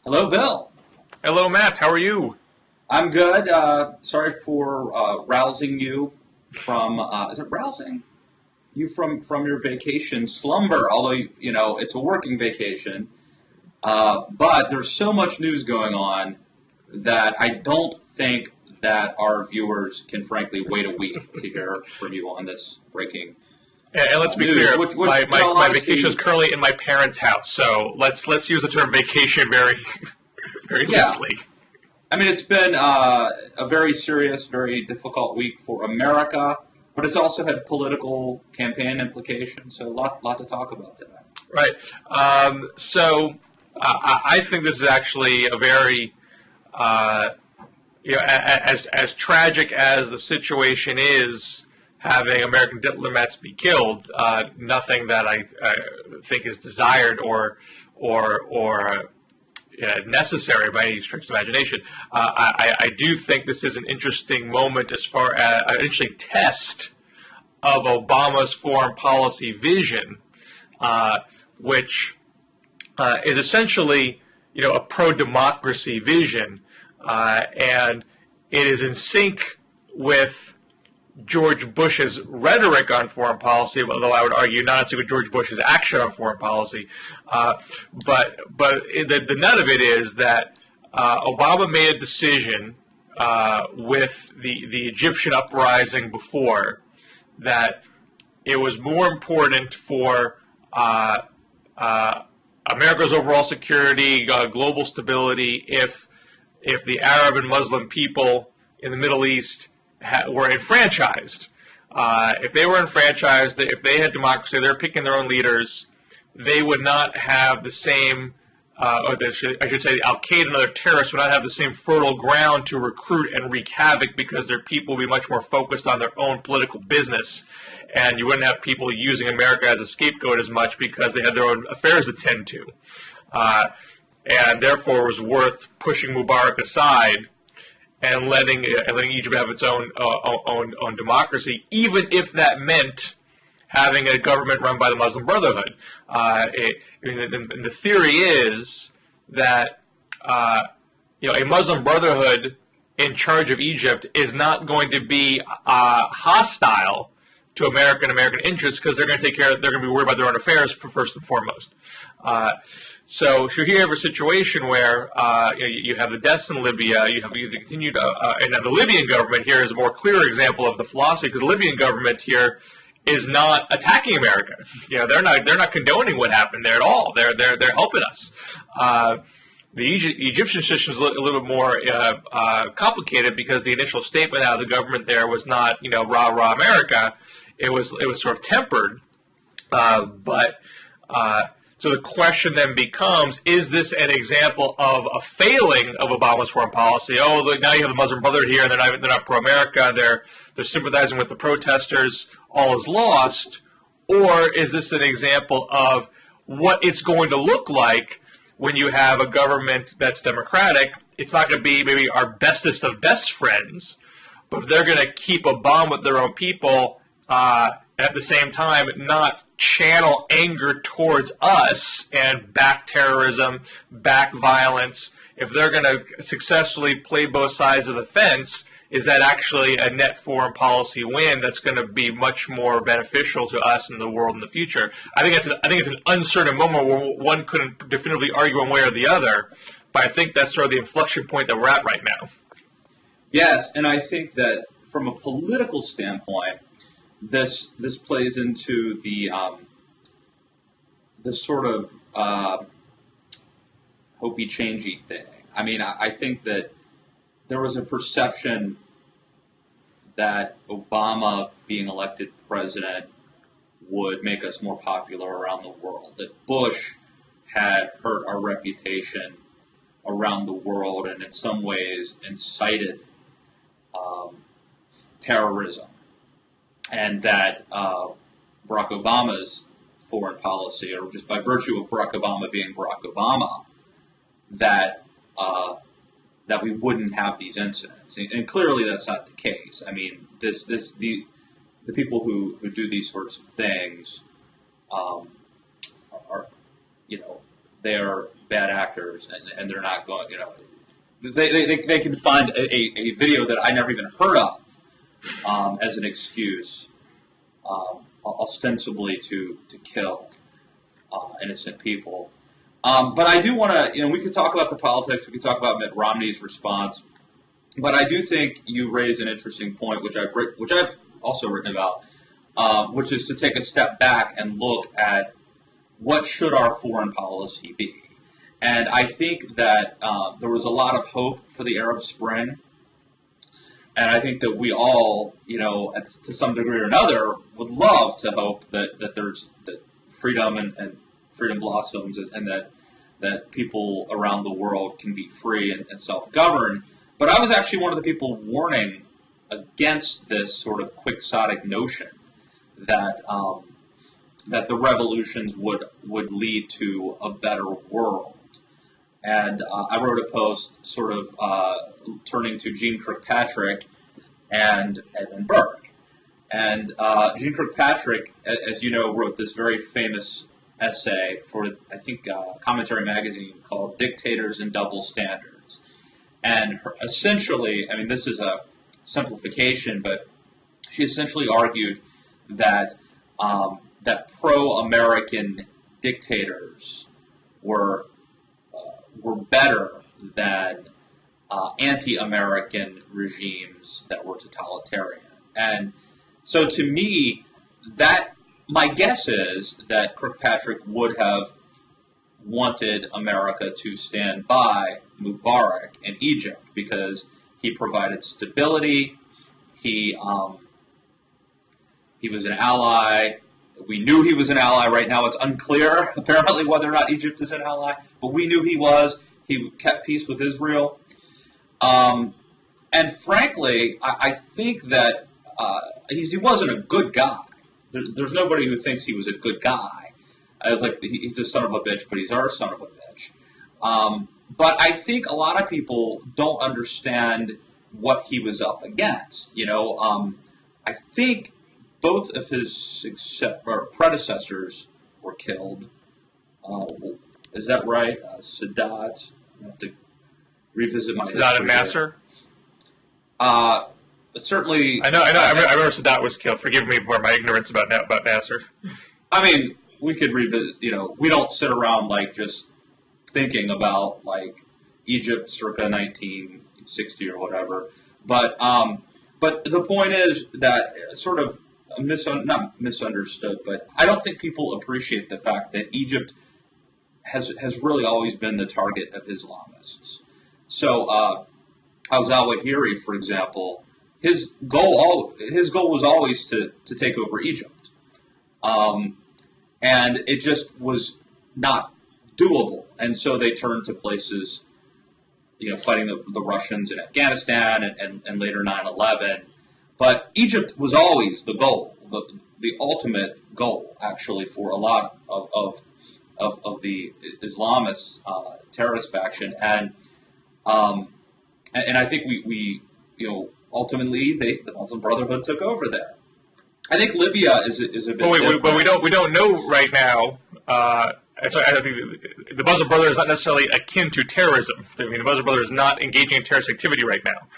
Hello, Bill. Hello, Matt. How are you? I'm good. Sorry for rousing you from. Is it rousing you from your vacation slumber? Although it's a working vacation, but there's so much news going on that I don't think that our viewers can frankly wait a week to hear from you on this breaking And let's be news. clear, my Honestly, vacation is currently in my parents' house, so let's use the term vacation very very yeah. loosely. I mean, it's been a very serious, very difficult week for America, but it's also had political campaign implications, so a lot to talk about today. Right. I think this is actually a very as tragic as the situation is, having American diplomats be killed, nothing that I think is desired or necessary by any stretch of imagination. I do think this is an interesting moment as far as an interesting test of Obama's foreign policy vision, which is essentially, a pro-democracy vision, and it is in sync with George Bush's rhetoric on foreign policy, although I would argue not in sync with George Bush's action on foreign policy. But the nut of it is that Obama made a decision with the Egyptian uprising before, that it was more important for America's overall security, global stability, if the Arab and Muslim people in the Middle East were enfranchised. If they were enfranchised, if they had democracy, they're picking their own leaders, they would not have the same, I should say, Al-Qaeda and other terrorists would not have the same fertile ground to recruit and wreak havoc, because their people would be much more focused on their own political business. And you wouldn't have people using America as a scapegoat as much, because they had their own affairs to tend to. And therefore it was worth pushing Mubarak aside and letting Egypt have its own democracy, even if that meant having a government run by the Muslim Brotherhood. The theory is that a Muslim Brotherhood in charge of Egypt is not going to be hostile to American interests, because they're going to they're going to be worried about their own affairs first and foremost. So here you have a situation where you have the deaths in Libya, you have the continued, and the Libyan government here is a more clear example of the philosophy, because the Libyan government here is not attacking America. They're not condoning what happened there at all. They're helping us. The Egyptian system is a little bit more complicated, because the initial statement out of the government there was not rah rah America. It was sort of tempered, so the question then becomes: is this an example of a failing of Obama's foreign policy? Oh, look, now you have the Muslim Brotherhood here, and they're not pro-America. They're sympathizing with the protesters. All is lost. Or is this an example of what it's going to look like when you have a government that's democratic? It's not going to be maybe our bestest of best friends, but if they're going to keep Obama with their own people, at the same time not channel anger towards us and back terrorism, back violence, if they're going to successfully play both sides of the fence, is that actually a net foreign policy win that's going to be much more beneficial to us and the world in the future? I think it's an uncertain moment where one couldn't definitively argue one way or the other, but I think that's sort of the inflection point that we're at right now. Yes, and I think that from a political standpoint, this plays into the sort of hopey-changey thing. I mean, I think that there was a perception that Obama being elected president would make us more popular around the world, that Bush had hurt our reputation around the world and in some ways incited terrorism, and that Barack Obama's foreign policy, or just by virtue of Barack Obama being Barack Obama, that we wouldn't have these incidents. And clearly that's not the case. I mean, the people who do these sorts of things are they are bad actors and they're not going, they can find a video that I never even heard of as an excuse, ostensibly to kill innocent people. But I do want to, we could talk about the politics, we could talk about Mitt Romney's response, but I do think you raise an interesting point, which I've also written about, which is to take a step back and look at what should our foreign policy be. And I think that there was a lot of hope for the Arab Spring, and I think that we all, to some degree or another, would love to hope that there's that freedom and freedom blossoms, and that people around the world can be free and self-govern. But I was actually one of the people warning against this sort of quixotic notion that that the revolutions would lead to a better world. And I wrote a post sort of turning to Jeane Kirkpatrick and Edmund Burke. And Jeane Kirkpatrick, as you know, wrote this very famous essay for, I think, Commentary Magazine called Dictators and Double Standards. And essentially, I mean, this is a simplification, but she essentially argued that that pro-American dictators were better than anti-American regimes that were totalitarian. And so to me, that my guess is that Kirkpatrick would have wanted America to stand by Mubarak in Egypt because he provided stability. He was an ally. We knew he was an ally. Right now it's unclear, apparently, whether or not Egypt is an ally. But we knew he was. He kept peace with Israel. And frankly, I think that he wasn't a good guy. There's nobody who thinks he was a good guy. It's like he's a son of a bitch, but he's our son of a bitch. But I think a lot of people don't understand what he was up against. I think both of his predecessors were killed. Is that right? Sadat. I have to revisit my history. Sadat and Nasser? Certainly. I know. I remember Sadat was killed. Forgive me for my ignorance about Nasser. I mean, we could revisit. We don't sit around just thinking about Egypt circa 1960 or whatever. But the point is that sort of not misunderstood, but I don't think people appreciate the fact that Egypt has really always been the target of Islamists. So al-Zawahiri, for example, his goal was always to take over Egypt, and it just was not doable. And so they turned to places, fighting the Russians in Afghanistan and later 9/11. But Egypt was always the goal, the ultimate goal, actually, for a lot of the Islamist terrorist faction, and I think we ultimately the Muslim Brotherhood took over there. I think Libya is a bit different. But we don't know right now. I think the Muslim Brotherhood is not necessarily akin to terrorism. I mean, the Muslim Brotherhood is not engaging in terrorist activity right now.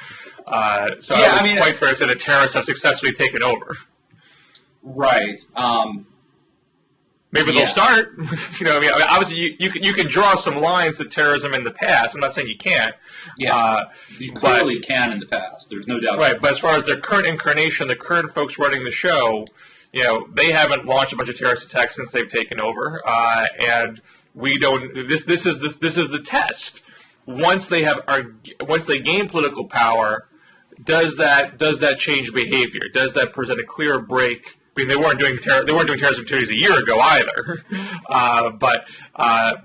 I would quite fair to say the terrorists have successfully taken over. Right. Maybe they'll start. Obviously you can draw some lines to terrorism in the past. I'm not saying you can't. Yeah, you clearly can in the past. There's no doubt. Right, but as far as their current incarnation, the current folks running the show, they haven't launched a bunch of terrorist attacks since they've taken over, and we don't. This is the test. Once they gain political power, does that change behavior? Does that present a clear break? I mean, they weren't doing terrorist activities a year ago either. But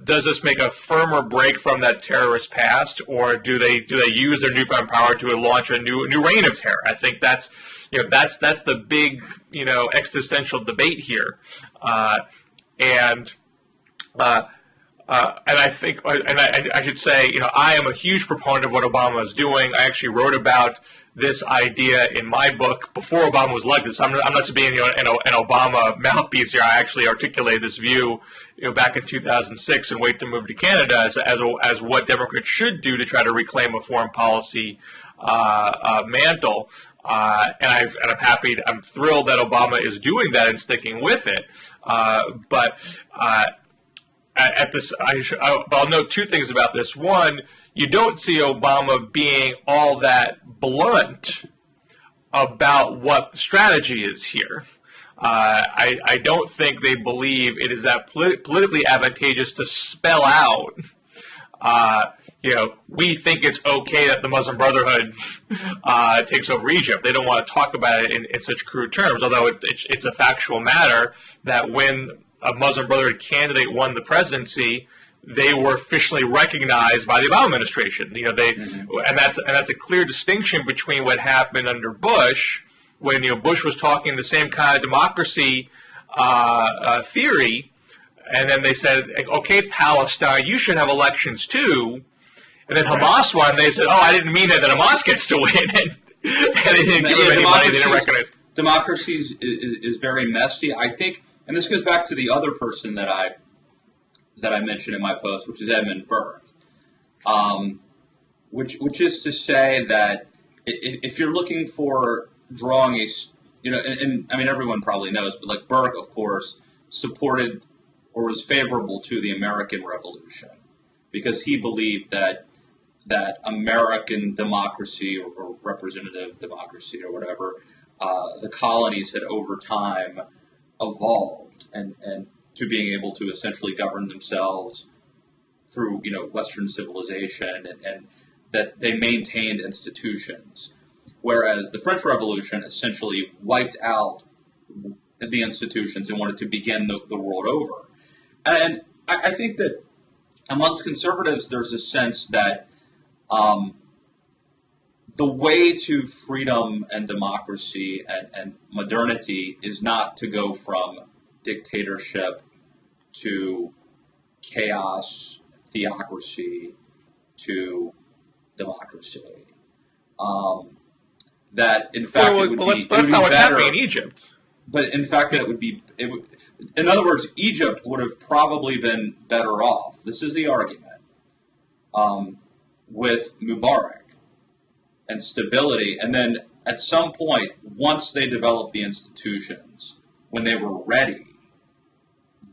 does this make a firmer break from that terrorist past, or do they use their newfound power to launch a new reign of terror? I think that's the big existential debate here, and And I think, and I should say, I am a huge proponent of what Obama is doing. I actually wrote about this idea in my book before Obama was elected. So I'm not to be an Obama mouthpiece here. I actually articulated this view, back in 2006, and wait to move to Canada as what Democrats should do to try to reclaim a foreign policy mantle. And I'm thrilled that Obama is doing that and sticking with it. But I'll note two things about this. One, you don't see Obama being all that blunt about what the strategy is here. I don't think they believe it is that politically advantageous to spell out, we think it's okay that the Muslim Brotherhood takes over Egypt. They don't want to talk about it in such crude terms, although it's a factual matter that when a Muslim Brotherhood candidate won the presidency, they were officially recognized by the Obama administration. And that's a clear distinction between what happened under Bush, when Bush was talking the same kind of democracy theory, and then they said, okay, Palestine, you should have elections too. And then Hamas won, and they said, I didn't mean that Hamas gets to win. and they didn't give them any money, they didn't recognize. Democracy is very messy, I think, and this goes back to the other person that I mentioned in my post, which is Edmund Burke, which is to say that if you're looking for drawing and I mean everyone probably knows, but like Burke, of course, supported or was favorable to the American Revolution because he believed that American democracy or representative democracy or whatever, the colonies had over time evolved and to being able to essentially govern themselves through Western civilization and that they maintained institutions, whereas the French Revolution essentially wiped out the institutions and wanted to begin the world over. And I think that amongst conservatives there's a sense that the way to freedom and democracy and modernity is not to go from dictatorship to chaos, theocracy, to democracy. That in fact it would be that's not what's happening in Egypt. But in fact, that it would be. In other words, Egypt would have probably been better off. This is the argument with Mubarak and stability, and then at some point, once they developed the institutions, when they were ready,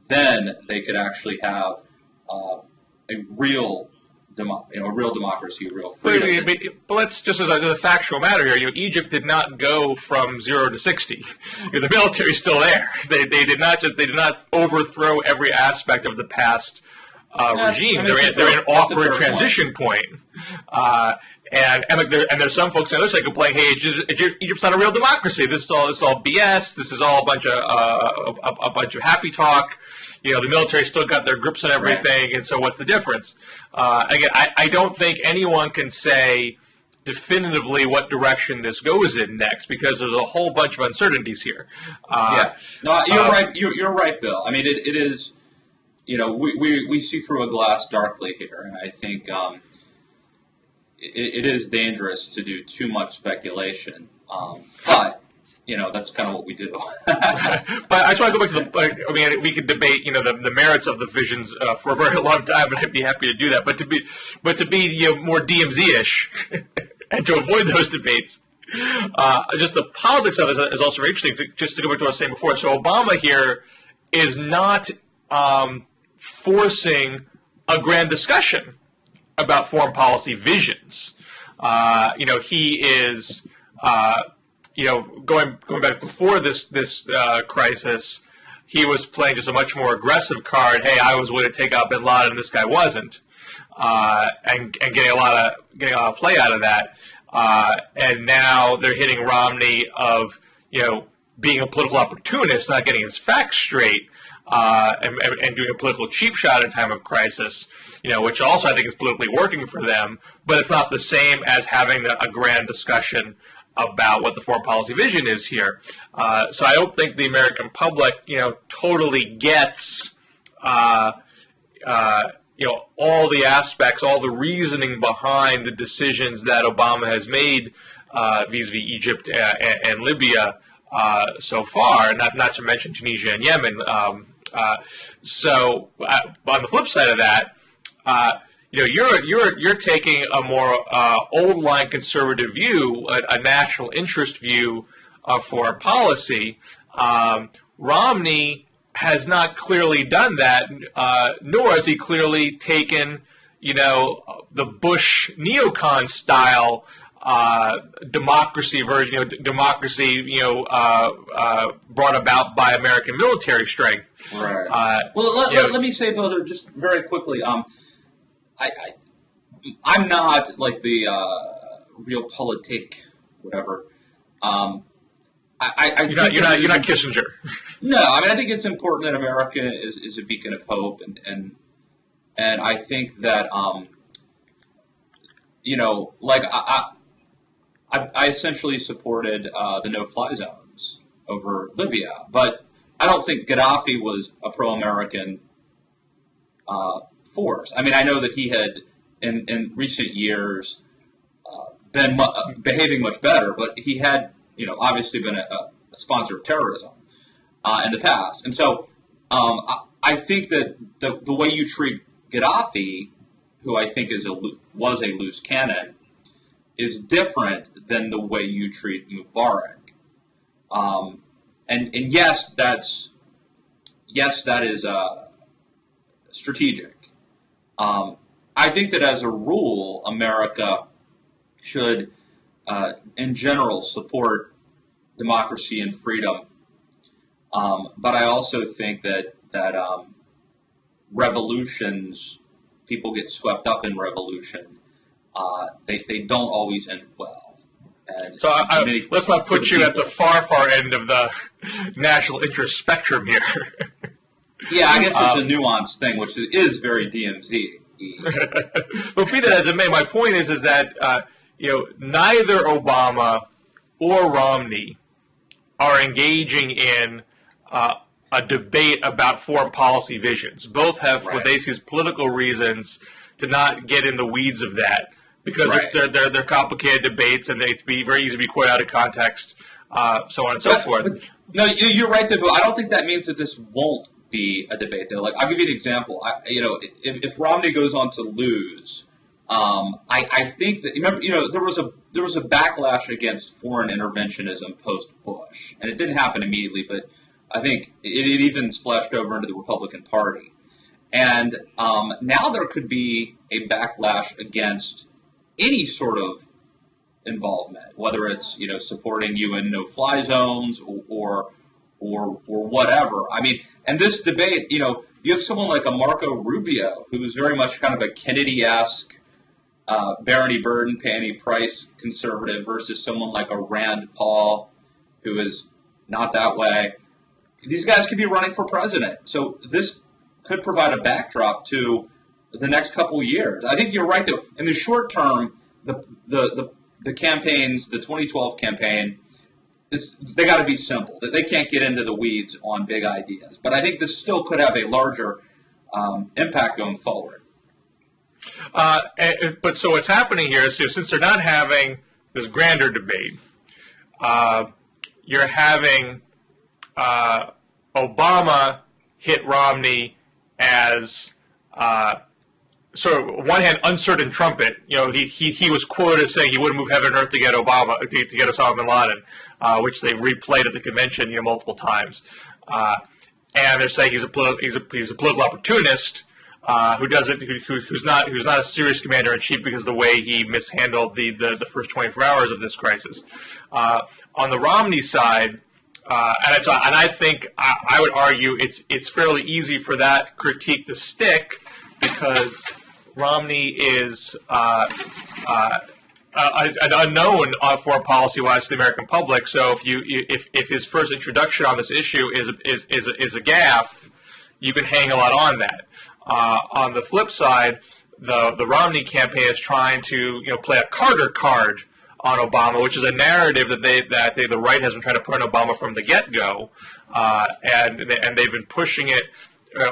then they could actually have a real democracy, real freedom. But let's just as a factual matter here. Egypt did not go from 0 to 60. The military's still there. They did not overthrow every aspect of the past regime. They're in an awkward transition point. And there's some folks on the other side complaining, hey, Egypt's not a real democracy. This is all BS. This is all a bunch of happy talk. The military still got their grips on everything, right. And so what's the difference? Again, I don't think anyone can say definitively what direction this goes in next because there's a whole bunch of uncertainties here. No, you're right. You're right, Bill. I mean, it is. We see through a glass darkly here, and I think it is dangerous to do too much speculation. But that's kind of what we do. But I just want to go back to we could debate, the merits of the visions for a very long time, and I'd be happy to do that. But to be more DMZ-ish and to avoid those debates, just the politics of it is also very interesting. Just to go back to what I was saying before, so Obama here is not forcing a grand discussion about foreign policy visions. He is. Going back before this crisis, he was playing just a much more aggressive card. Hey, I was willing to take out Bin Laden, and this guy wasn't, and getting a lot of play out of that. And now they're hitting Romney of being a political opportunist, not getting his facts straight, and doing a political cheap shot in time of crisis. Which also I think is politically working for them, but it's not the same as having a grand discussion about what the foreign policy vision is here. So I don't think the American public, totally gets all the aspects, all the reasoning behind the decisions that Obama has made vis-a-vis Egypt and Libya so far, not to mention Tunisia and Yemen. So on the flip side of that, you're taking a more old line conservative view, a national interest view of foreign policy. Romney has not clearly done that, nor has he clearly taken, the Bush neocon style democracy version, democracy, brought about by American military strength. Right. Well, let me say, Bill, just very quickly. I'm not like the realpolitik, whatever. You're not Kissinger. No, I think it's important that America is a beacon of hope, and I think that I essentially supported the no-fly zones over Libya, but I don't think Gaddafi was a pro-American force. I know that he had in recent years been behaving much better, but he had obviously been a sponsor of terrorism in the past. And so I think that the way you treat Gaddafi, who I think was a loose cannon, is different than the way you treat Mubarak. And yes, that is strategic. I think that as a rule, America should in general support democracy and freedom, but I also think that revolutions, people get swept up in revolution. They don't always end well. And so let's not put you at the far end of the national interest spectrum here. Yeah, I guess it's a nuanced thing, which is very DMZ. But be that as it may, my point is that neither Obama or Romney are engaging in a debate about foreign policy visions. Both have what they see as political reasons to not get in the weeds of that, because they're complicated debates and they be very easy to be quoted out of context, so on and so forth. But, no, you're right there, but I don't think that means that this won't be a debate, though. Like, I'll give you an example. If Romney goes on to lose, I think that there was a backlash against foreign interventionism post Bush, and it didn't happen immediately, but I think it even splashed over into the Republican Party, and now there could be a backlash against any sort of involvement, whether it's supporting UN no-fly zones or whatever. And this debate, you have someone like a Marco Rubio, who is very much kind of a Kennedy-esque, Barony Burden, Penny Price conservative, versus someone like a Rand Paul, who is not that way. These guys could be running for president. So this could provide a backdrop to the next couple of years. I think you're right, though. In the short term, the campaigns, the 2012 campaign, they got to be simple. They can't get into the weeds on big ideas. But I think this still could have a larger impact going forward. But so what's happening here is, since they're not having this grander debate, you're having Obama hit Romney as sort of, on one hand, uncertain trumpet. He was quoted as saying he wouldn't move heaven and earth to get Obama to get Osama bin Laden, which they replayed at the convention multiple times. And they're saying he's a political opportunist who's not a serious commander in chief because of the way he mishandled the first 24 hours of this crisis. On the Romney side. And I think I would argue it's fairly easy for that critique to stick, because Romney is an unknown foreign policy-wise to the American public. So if his first introduction on this issue is a gaffe, you can hang a lot on that. On the flip side, the Romney campaign is trying to play a Carter card on Obama, which is a narrative that the right has been trying to put on Obama from the get-go, and they've been pushing it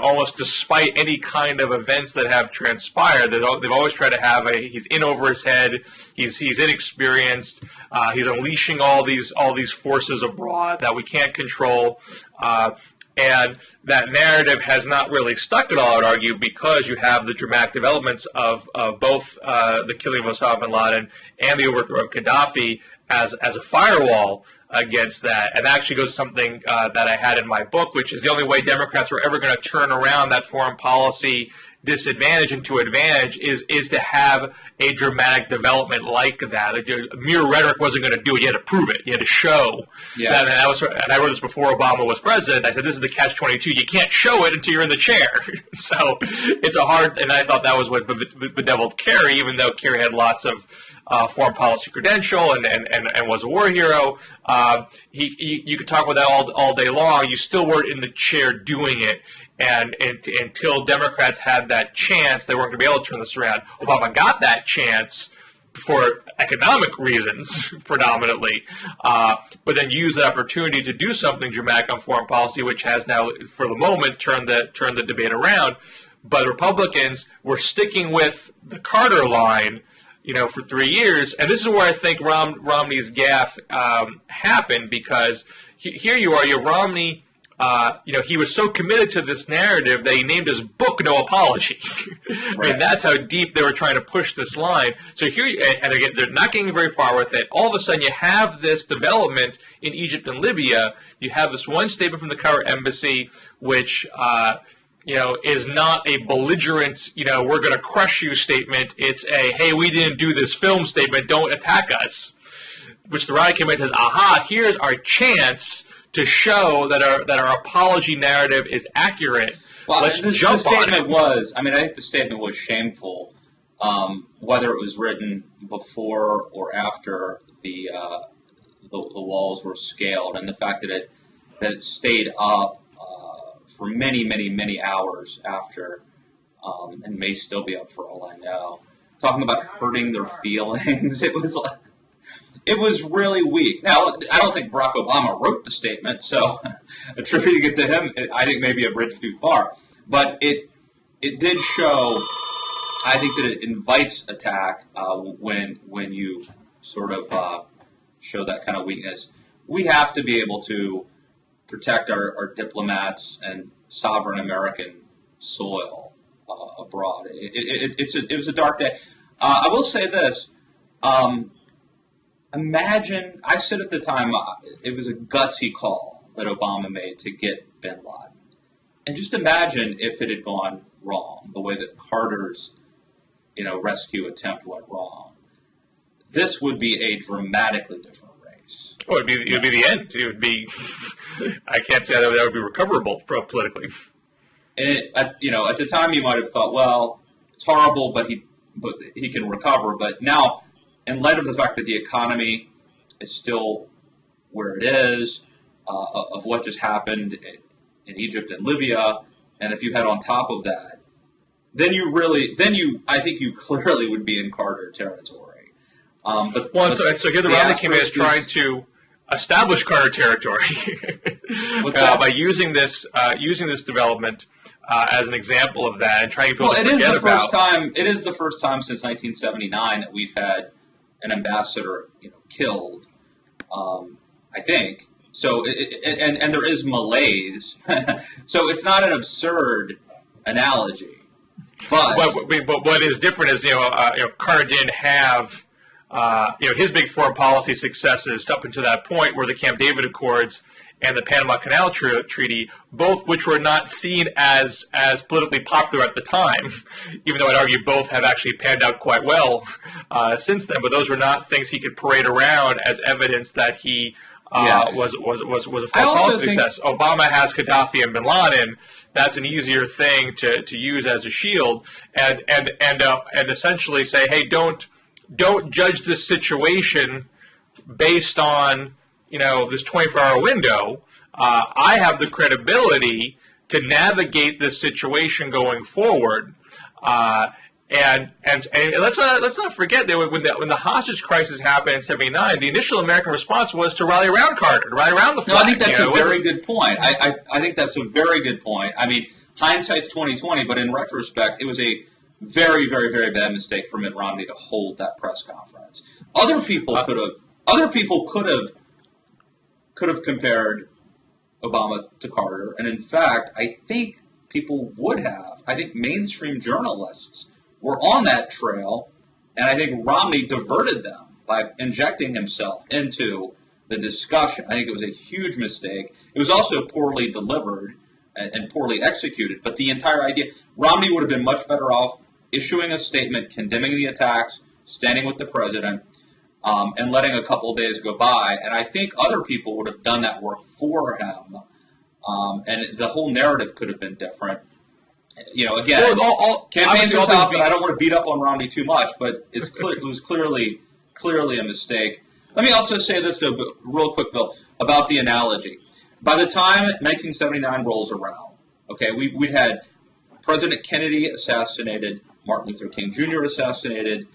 almost despite any kind of events that have transpired, they've always tried to have he's in over his head, he's inexperienced, he's unleashing all these forces abroad that we can't control. And that narrative has not really stuck at all, I'd argue, because you have the dramatic developments of both the killing of Osama bin Laden and the overthrow of Gaddafi as a firewall against that. And that actually goes to something that I had in my book, which is the only way Democrats were ever going to turn around that foreign policy disadvantage into advantage is to have a dramatic development like that. Mere rhetoric wasn't going to do it. You had to prove it. You had to show. Yeah. And I wrote this before Obama was president. I said, this is the catch-22. You can't show it until you're in the chair. So it's a hard, and I thought that was what bedeviled Kerry, even though Kerry had lots of foreign policy credential and was a war hero. You could talk about that all day long. You still weren't in the chair doing it. And until Democrats had that chance, they weren't going to be able to turn this around. Obama got that chance for economic reasons, predominantly, but then used the opportunity to do something dramatic on foreign policy, which has now, for the moment, turned the debate around. But Republicans were sticking with the Carter line, for 3 years, and this is where I think Romney's gaffe happened, because here you are, Romney. He was so committed to this narrative that he named his book "No Apology." Right. I mean, that's how deep they were trying to push this line. So here, and again, they're not getting very far with it. All of a sudden, you have this development in Egypt and Libya. You have this one statement from the Cairo embassy, which is not a belligerent, we're going to crush you statement. It's a, hey, we didn't do this film statement. Don't attack us. Which the riot came in and says, aha, here's our chance to show that our apology narrative is accurate. Well, Let's jump the statement was, I think the statement was shameful, whether it was written before or after the walls were scaled, and the fact that it stayed up for many, many, many hours after, and may still be up for all I know. Talking about hurting their feelings, it was really weak. Now, I don't think Barack Obama wrote the statement, so attributing it to him, I think maybe a bridge too far. But it did show, I think that it invites attack when you sort of show that kind of weakness. We have to be able to protect our diplomats and sovereign American soil abroad. It was a dark day. I will say this. Imagine, I said at the time, it was a gutsy call that Obama made to get bin Laden. And just imagine if it had gone wrong, the way that Carter's, rescue attempt went wrong. This would be a dramatically different race. Oh, it would be the end. It would be, I can't say that would be recoverable politically. And at the time you might have thought, well, it's horrible, but he can recover. But now, in light of the fact that the economy is still where it is, of what just happened in Egypt and Libya, and if you had on top of that, I think you clearly would be in Carter territory. So here the Romney campaign is trying to establish Carter territory by using this development as an example of that, and trying to forget about. It is the first time since 1979 that we've had an ambassador, killed. I think so, and there is malaise. So it's not an absurd analogy, but what is different is Carter didn't have his big foreign policy successes up until that point, were the Camp David Accords and the Panama Canal Treaty, both which were not seen as politically popular at the time, even though I'd argue both have actually panned out quite well since then. But those were not things he could parade around as evidence that he was a foreign policy success. Obama has Gaddafi and bin Laden. That's an easier thing to use as a shield, and essentially say, hey, don't judge this situation based on this 24-hour window. I have the credibility to navigate this situation going forward. And let's not forget that when the hostage crisis happened in '79, the initial American response was to rally around Carter, to rally around the flag. No, I think that's a very good point. I think that's a very good point. hindsight's 20/20, but in retrospect, it was a very, very, very bad mistake for Mitt Romney to hold that press conference. Other people could have compared Obama to Carter, and in fact, I think people would have. I think mainstream journalists were on that trail, and I think Romney diverted them by injecting himself into the discussion. I think it was a huge mistake. It was also poorly delivered and poorly executed, but the entire idea, Romney would have been much better off issuing a statement condemning the attacks, standing with the president, and letting a couple of days go by. And I think other people would have done that work for him, and the whole narrative could have been different. You know, again, campaigns are tough, and I don't want to beat up on Romney too much, but it was clearly a mistake. Let me also say this, though, real quick, Bill, about the analogy. By the time 1979 rolls around, okay, we'd had President Kennedy assassinated, Martin Luther King Jr. assassinated,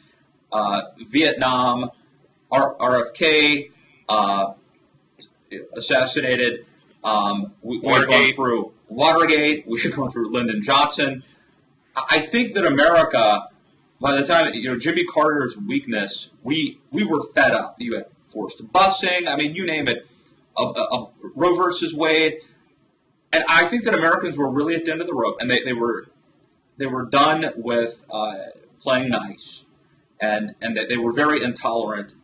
Vietnam, RFK assassinated. We had gone through Watergate. We had gone through Lyndon Johnson. I think that America, by the time, Jimmy Carter's weakness, we were fed up. You had forced busing. I mean, you name it. Roe versus Wade. And I think that Americans were really at the end of the rope, and they were done with playing nice, and that they were very intolerant.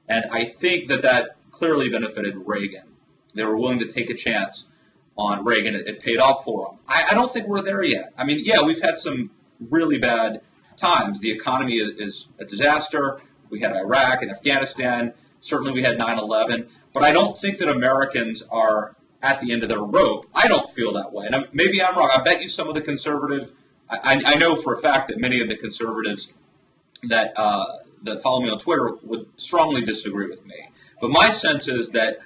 And I think that clearly benefited Reagan. They were willing to take a chance on Reagan. It paid off for them. I don't think we're there yet. I mean, yeah, we've had some really bad times. The economy is a disaster. We had Iraq and Afghanistan. Certainly we had 9/11. But I don't think that Americans are at the end of their rope. I don't feel that way. And maybe I'm wrong. I bet you some of the conservative, I know for a fact that many of the conservatives that follow me on Twitter would strongly disagree with me. But my sense is that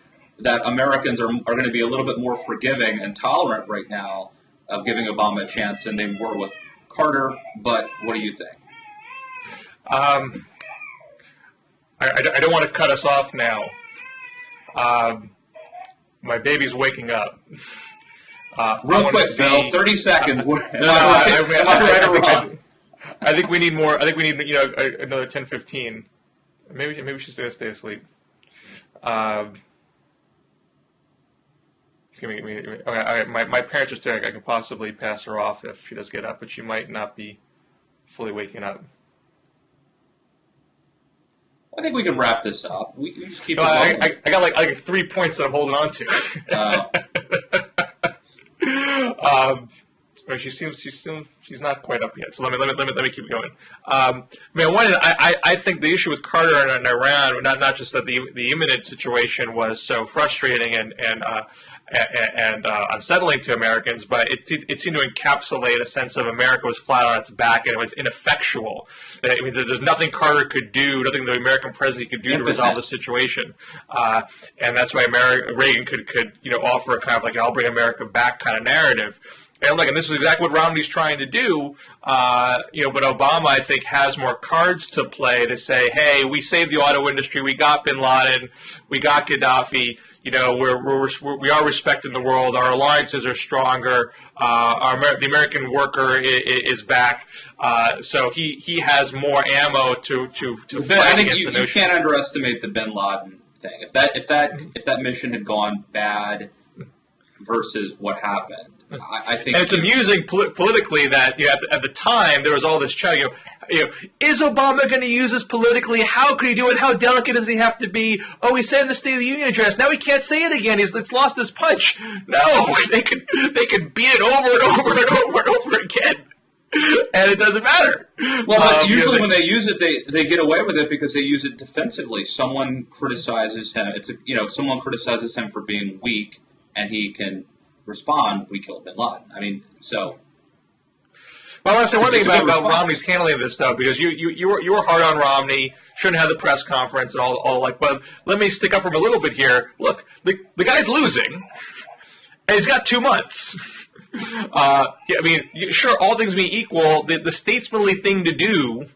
Americans are going to be a little bit more forgiving and tolerant right now of giving Obama a chance than they were with Carter. But what do you think? I don't want to cut us off now. My baby's waking up. Real quick, Bill, 30 seconds. I think we need more. I think we need another 10-15. Maybe she's going to stay asleep. My parents are staring. I could possibly pass her off if she does get up, but she might not be fully waking up. I think we can wrap this up. We just keep. I got like 3 points that I'm holding on to. She's not quite up yet. So let me keep going. I think the issue with Carter and Iran, not just that the imminent situation was so frustrating and unsettling to Americans, but it seemed to encapsulate a sense of America was flat on its back and it was ineffectual. I mean, there's nothing Carter could do, nothing the American president could do to resolve the situation, and that's why Reagan could offer a kind of like I'll bring America back kind of narrative. And look, and this is exactly what Romney's trying to do, but Obama, I think, has more cards to play to say, hey, we saved the auto industry, we got Bin Laden, we got Gaddafi, we are respecting the world, our alliances are stronger, the American worker is back, so he has more ammo to fight I think against the you can't underestimate the Bin Laden thing. If that mission had gone bad versus what happened. I think, and it's amusing politically that at the time there was all this chatter. Is Obama going to use this politically? How could he do it? How delicate does he have to be? Oh, he said in the State of the Union address. Now he can't say it again. It's lost his punch. No, they could beat it over and over and over and over again, and it doesn't matter. Well, but usually when they use it, they get away with it because they use it defensively. Someone criticizes him. Someone criticizes him for being weak, and he can respond, we killed Bin Laden. I mean, so. Well, I want to say one thing about Romney's handling this stuff, because you were hard on Romney, shouldn't have the press conference and all but let me stick up for him a little bit here. Look, the guy's losing, and he's got 2 months. Sure, all things being equal, the statesmanly thing to do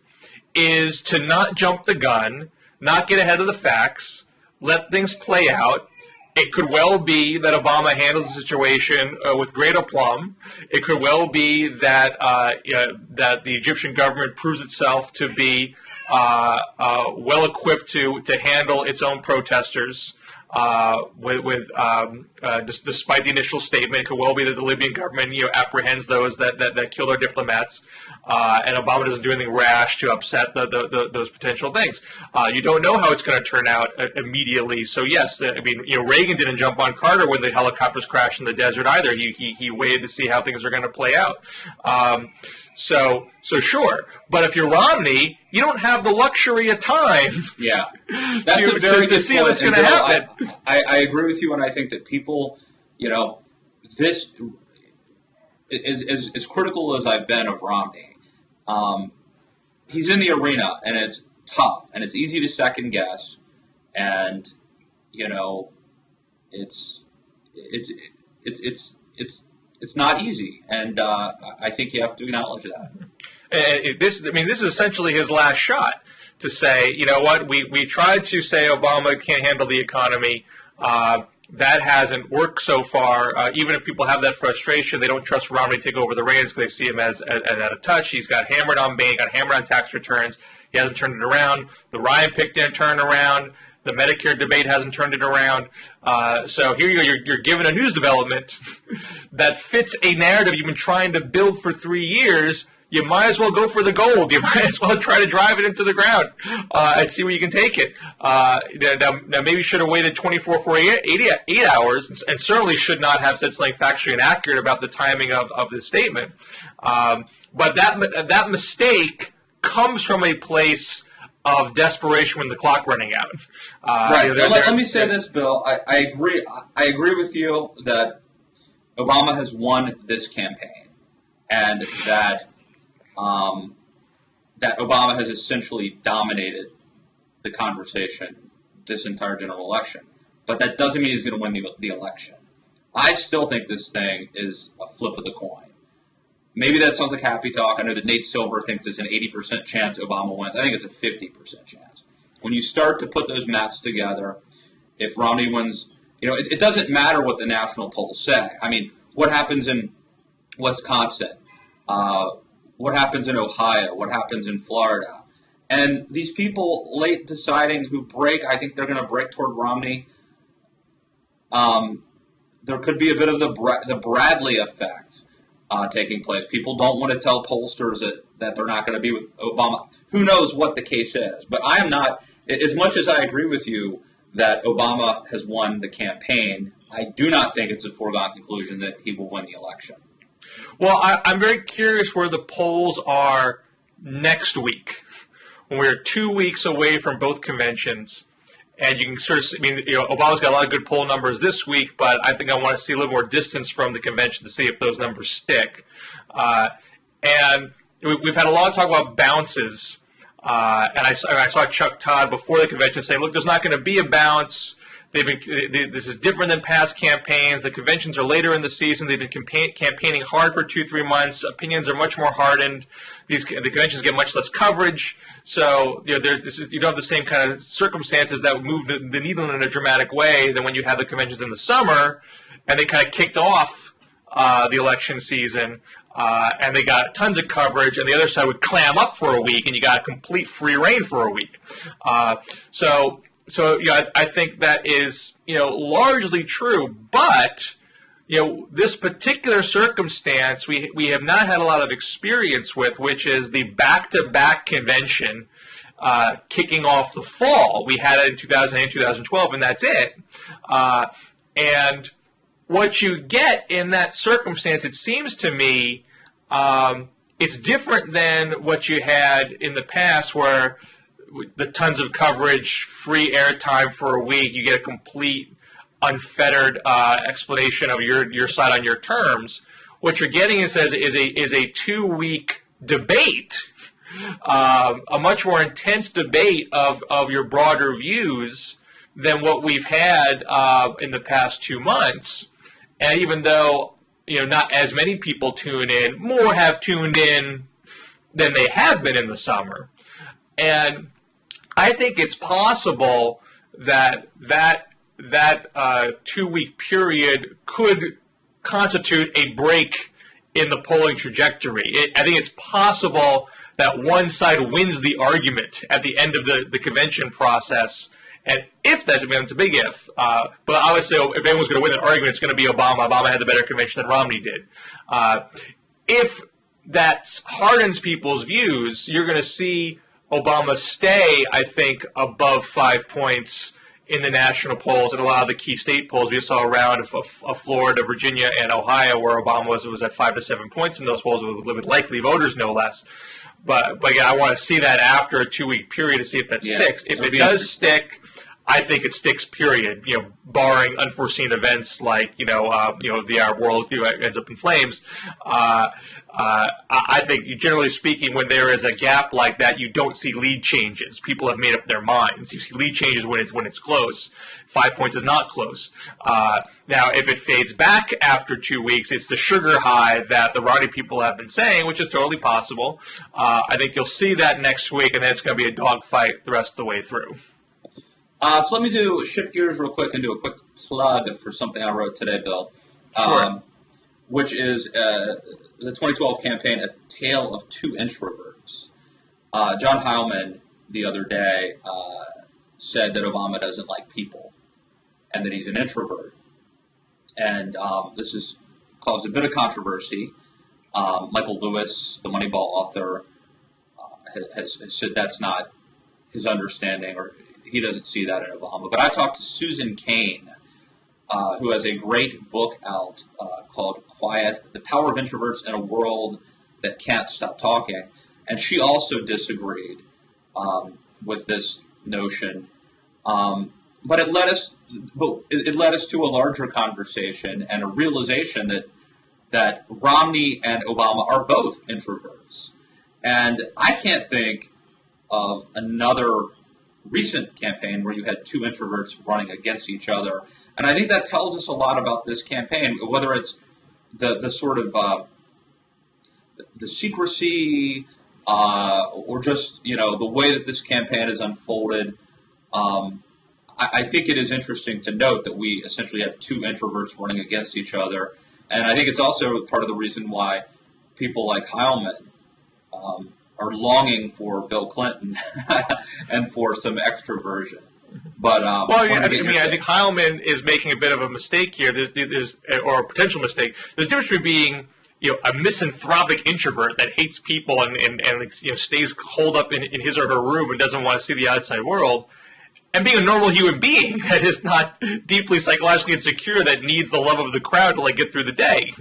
is to not jump the gun, not get ahead of the facts, let things play out, It could well be that Obama handles the situation with great aplomb. It could well be that that the Egyptian government proves itself to be well equipped to handle its own protesters. Despite the initial statement, it could well be that the Libyan government, apprehends those that kill their diplomats, and Obama doesn't do anything rash to upset those potential things. You don't know how it's going to turn out immediately. So yes, I mean, Reagan didn't jump on Carter when the helicopters crashed in the desert either. He waited to see how things are going to play out. So sure, but if you're Romney, you don't have the luxury of time. Yeah, that's a very good see point. what's going to happen. I agree with you, and I think that people, this is as critical as I've been of Romney. He's in the arena, and it's tough, and it's easy to second guess, and it's not easy, and I think you have to acknowledge that. This is essentially his last shot to say, you know what, we tried to say Obama can't handle the economy. That hasn't worked so far. Even if people have that frustration, they don't trust Romney to take over the reins because they see him as out of touch. He's got hammered on Maine, got hammered on tax returns. He hasn't turned it around. The Ryan pick didn't turn around. The Medicare debate hasn't turned it around. So here you're given a news development that fits a narrative you've been trying to build for 3 years. You might as well go for the gold. You might as well try to drive it into the ground and see where you can take it. Now maybe you should have waited 24, 48 hours, and certainly should not have said something factually inaccurate about the timing of the statement. But that mistake comes from a place of desperation when the clock running out. Right. Let me say this, Bill. I agree. I agree with you that Obama has won this campaign, and that Obama has essentially dominated the conversation this entire general election. But that doesn't mean he's going to win the election. I still think this thing is a flip of the coin. Maybe that sounds like happy talk. I know that Nate Silver thinks there's an 80% chance Obama wins. I think it's a 50% chance. When you start to put those maps together, if Romney wins, it doesn't matter what the national polls say. I mean, what happens in Wisconsin? What happens in Ohio? What happens in Florida? And these people late deciding who break, I think they're going to break toward Romney. There could be a bit of the Bradley effect taking place. People don't want to tell pollsters that they're not going to be with Obama. Who knows what the case is? But I am not, as much as I agree with you that Obama has won the campaign, I do not think it's a foregone conclusion that he will win the election. Well, I'm very curious where the polls are next week, when we're 2 weeks away from both conventions. And you can sort of, Obama's got a lot of good poll numbers this week, but I think I want to see a little more distance from the convention to see if those numbers stick. And we've had a lot of talk about bounces. And I saw Chuck Todd before the convention saying, look, there's not going to be a bounce. This is different than past campaigns. The conventions are later in the season. They've been campaigning hard for 2-3 months. Opinions are much more hardened. The conventions get much less coverage. So you don't have the same kind of circumstances that move the needle in a dramatic way than when you had the conventions in the summer, and they kind of kicked off the election season. And they got tons of coverage, and the other side would clam up for a week, and you got complete free reign for a week. So I think that is largely true, but this particular circumstance we have not had a lot of experience with, which is the back-to-back convention kicking off the fall. We had it in 2008, 2012, and that's it. And what you get in that circumstance, it seems to me, it's different than what you had in the past, where the tons of coverage, free airtime for a week, you get a complete unfettered explanation of your side on your terms. What you're getting is a 2-week debate, a much more intense debate of your broader views than what we've had in the past 2 months. And even though not as many people tune in, more have tuned in than they have been in the summer. And I think it's possible that that 2-week period could constitute a break in the polling trajectory. I think it's possible that one side wins the argument at the end of the convention process. And if that's, I mean, it's a big if, but I would say if anyone's going to win an argument, it's going to be Obama. Obama had the better convention than Romney did. If that hardens people's views, you're going to see Obama stay, I think, above 5 points in the national polls and a lot of the key state polls. We saw around of Florida, Virginia, and Ohio where Obama was at 5 to 7 points in those polls with likely voters, no less. But again, I want to see that after a 2-week period to see if that sticks. If it does stick, I think it sticks. Period. Barring unforeseen events like the Arab world ends up in flames. I think, generally speaking, when there is a gap like that, you don't see lead changes. People have made up their minds. You see lead changes when it's close. 5 points is not close. Now, if it fades back after 2 weeks, it's the sugar high that the Romney people have been saying, which is totally possible. I think you'll see that next week, and then it's going to be a dogfight the rest of the way through. So let me shift gears real quick and do a quick plug for something I wrote today, Bill, Sure. which is the 2012 campaign, A Tale of Two Introverts. John Heilman the other day said that Obama doesn't like people and that he's an introvert. And this has caused a bit of controversy. Michael Lewis, the Moneyball author, has said that's not his understanding, or he doesn't see that in Obama. But I talked to Susan Cain, who has a great book out called Quiet, The Power of Introverts in a World That Can't Stop Talking. And she also disagreed with this notion. But it led us to a larger conversation and a realization that Romney and Obama are both introverts. And I can't think of another recent campaign where you had two introverts running against each other. And I think that tells us a lot about this campaign, whether it's the sort of the secrecy or just, the way that this campaign is unfolded. I think it is interesting to note that we essentially have two introverts running against each other. And I think it's also part of the reason why people like Heilman are longing for Bill Clinton and for some extroversion. But I think Heilman is making a bit of a mistake here. There's or a potential mistake. There's a difference between being a misanthropic introvert that hates people and stays holed up in his or her room and doesn't want to see the outside world, and being a normal human being that is not deeply psychologically insecure, that needs the love of the crowd to get through the day.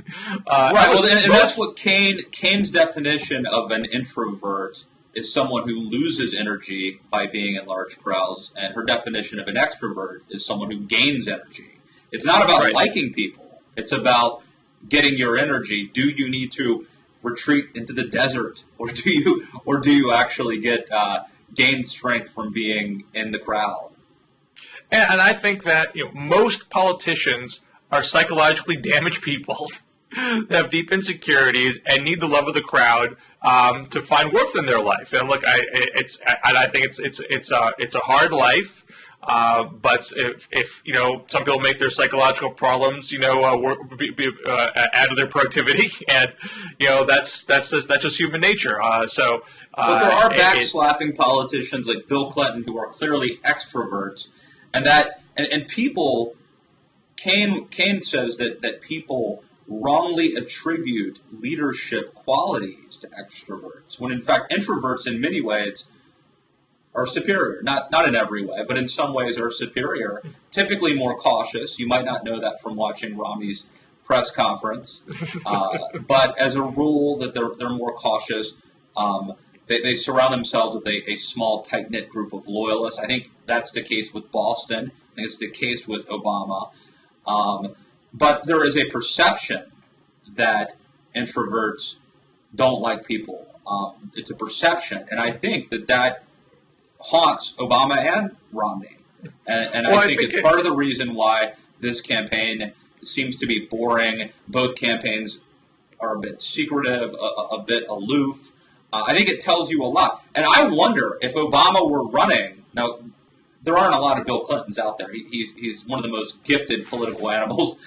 Right. Well, and that's what Kane's definition of an introvert is: someone who loses energy by being in large crowds, and her definition of an extrovert is someone who gains energy. It's not about liking people; it's about getting your energy. Do you need to retreat into the desert, or do you actually gain strength from being in the crowd? And I think that most politicians are psychologically damaged people that have deep insecurities and need the love of the crowd to find worth in their life. And look, I think it's a hard life. But if some people make their psychological problems add to their productivity, and that's just human nature. But there are backslapping politicians like Bill Clinton who are clearly extroverts, and people. Kane says that people wrongly attribute leadership qualities to extroverts, when in fact introverts in many ways are superior. Not in every way, but in some ways are superior. Typically more cautious. You might not know that from watching Romney's press conference. But as a rule, that they're more cautious. They surround themselves with a small, tight-knit group of loyalists. I think that's the case with Boston. I think it's the case with Obama. But there is a perception that introverts don't like people. It's a perception. And I think that haunts Obama and Romney. And I think it's part of the reason why this campaign seems to be boring. Both campaigns are a bit secretive, a bit aloof. I think it tells you a lot. And I wonder if Obama were running. Now, there aren't a lot of Bill Clintons out there. He's one of the most gifted political animals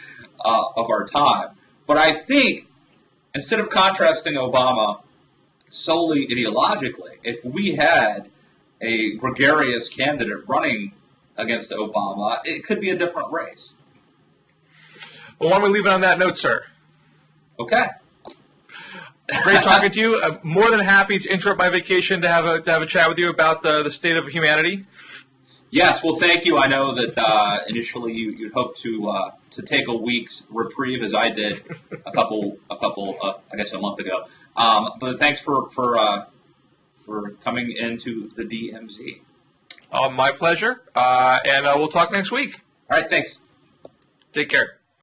of our time. But I think instead of contrasting Obama solely ideologically, if we had a gregarious candidate running against Obama, it could be a different race. Well, why don't we leave it on that note, sir? Okay. Great talking to you. I'm more than happy to interrupt my vacation to have a chat with you about the state of humanity. Yes, well, thank you. I know that initially you'd hoped to take a week's reprieve, as I did a couple, I guess a month ago. But thanks for coming into the DMZ. My pleasure. And we'll talk next week. All right, thanks. Take care.